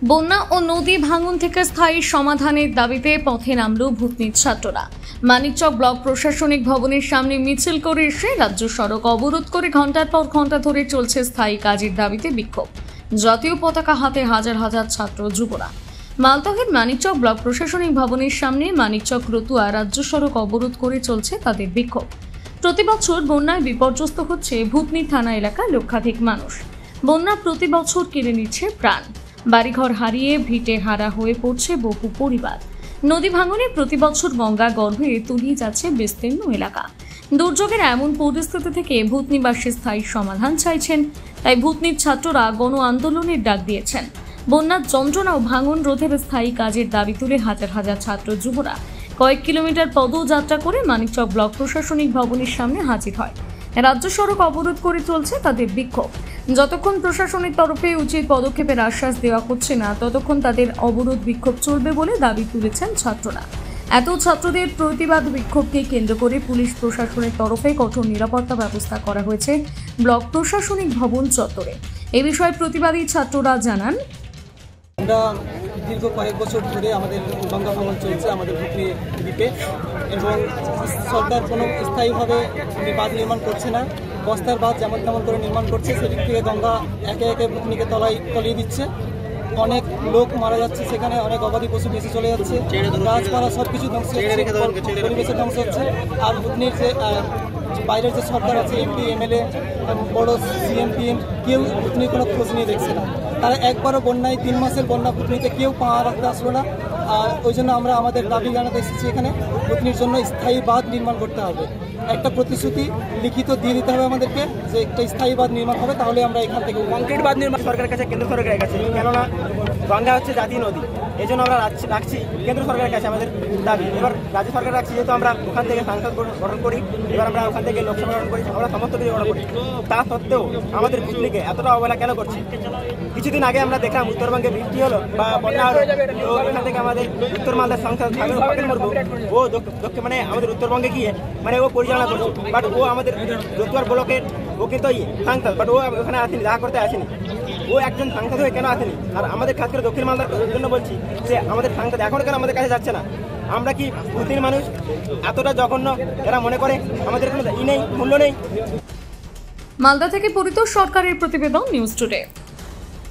বন্যা ও নদী ভাঙন থেকে স্থায়ী সমাধানের দাবিতে পথে নামল ভূতনির ছাত্ররা। মানিকচক ব্লক প্রশাসনিক ভবনের সামনে মিছিল করে এসে রাজ্য সড়ক অবরোধ করে ঘন্টার পর ঘন্টা ধরে চলছে স্থায়ী কাজের দাবিতে বিক্ষোভ। জাতীয় পতাকা হাতে হাজার হাজার ছাত্র যুবরা মালদহের মানিকচক ব্লক প্রশাসনিক ভবনের সামনে মানিকচক রতুয়া রাজ্য সড়ক অবরোধ করে চলছে তাদের বিক্ষোভ। প্রতি বছর বন্যায় বিপর্যস্ত হচ্ছে ভূতনি থানা এলাকার লক্ষাধিক মানুষ। বন্যা প্রতি বছর কেড়ে নিচ্ছে প্রাণ, বাড়িঘর হারিয়ে ভিটে হারা হয়ে পড়ছে বহু পরিবার। নদী ভাঙনে প্রতি বছর গঙ্গা গর্ভে তলিয়ে যাচ্ছে বিস্তীর্ণ এলাকা। দুর্যোগের এমন পরিস্থিতি থেকে ভূতনিবাসী স্থায়ী সমাধান চাইছেন, তাই ভূতনির ছাত্ররা গণ আন্দোলনের ডাক দিয়েছেন। বন্যার যন্ত্রণা ও ভাঙন রোধের স্থায়ী কাজের দাবি তুলে হাজার হাজার ছাত্র যুবরা কয়েক কিলোমিটার পদযাত্রা করে মানিকচক ব্লক প্রশাসনিক ভবনের সামনে হাজির হয়। রাজ্য সড়ক অবরোধ করে চলছে তাদের বিক্ষোভ। যতক্ষণ প্রশাসনের তরফে উচিত পদক্ষেপের আশ্বাস দেওয়া হচ্ছে না, ততক্ষণ তাদের অবরোধ বিক্ষোভ চলবে বলে দাবি তুলেছেন ছাত্ররা। এত ছাত্রদের প্রতিবাদ বিক্ষোভকে কেন্দ্র করে পুলিশ প্রশাসনের তরফে কঠোর নিরাপত্তা ব্যবস্থা করা হয়েছে ব্লক প্রশাসনিক ভবন চত্বরে। এ বিষয়ে প্রতিবাদী ছাত্ররা জানান, আমরা দীর্ঘ কয়েক বছর ধরে আমাদের গঙ্গা ভাঙন চলছে আমাদের ভূতনি দ্বীপে, এবং সরকার কোনো স্থায়ীভাবে বাঁধ নির্মাণ করছে না। বস্তার বাঁধ যেমন তেমন করে নির্মাণ করছে, সেদিক থেকে গঙ্গা একে একে ভূতনিকে তলিয়ে দিচ্ছে। অনেক লোক মারা যাচ্ছে, সেখানে অনেক গবাদি পশু বেশি চলে যাচ্ছে, গাছপালা সব কিছু ধ্বংস হচ্ছে, পরিবেশের ধ্বংস হচ্ছে। আর ভূতনির যে বাইরের যে সরকার আছে, এমপি এমএলএ বড় সিএম পিএম, কেউ ভূতনির কোনো খোঁজ নিয়ে দেখছে না। তারা একবারও বন্যায় 3 মাসের বন্যা ভূতনিতে কেউ পা রাখতে আসলো না। আর ওই জন্য আমরা আমাদের দাবি জানাতে এসেছি, এখানে ভূতনির জন্য স্থায়ী বাঁধ নির্মাণ করতে হবে। একটা প্রতিশ্রুতি লিখিত দিয়ে দিতে হবে আমাদেরকে যে একটা স্থায়ী বাঁধ নির্মাণ হবে, তাহলে আমরা এখান থেকে কংক্রিট বাঁধ নির্মাণ সরকারের কাছে, কেন্দ্র সরকারের কাছে, কেননা গঙ্গা হচ্ছে জাতীয় নদী। এই জন্য আমরা রাখছি কেন্দ্র সরকারের কাছে আমাদের দাবি। এবার রাজ্য সরকার রাখছি, যেহেতু আমরা ওখান থেকে সাংসদ গঠন করি, এবার আমরা ওখান থেকে লোকসভা গঠন করি, আমরা সমস্ত কিছু গঠন করি। তা সত্ত্বেও আমাদের ভূতনিকে এতটা অবহেলা কেন করছে? কিছুদিন আগে আমরা দেখলাম উত্তরবঙ্গে বৃষ্টি হলো বা বন্যা হলো, তো এখান থেকে আমাদের উত্তর মালদার সাংসদ ও মানে আমাদের উত্তরবঙ্গে গিয়ে মানে ও পরিচালনা করছে, বাট ও আমাদের রতুয়ার ব্লকের ও কিন্তু সাংসদ, বাট ও ওখানে আসেনি, দেখা করতে আসেনি। ও একজন সাংসদ হয়ে কেন আসেনি? আর আমাদের খাস করে দক্ষিণ মালদার জন্য বলছি যে আমাদের সাংসদ এখনো কেন আমাদের কাছে যাচ্ছে না? আমরা কি ভূতনির মানুষ এতটা জঘন্য এরা মনে করে আমাদের কোনো নেই, মূল্য নেই? মালদা থেকে পরিতোষ সরকারের প্রতিবেদন, নিউজ টুডে।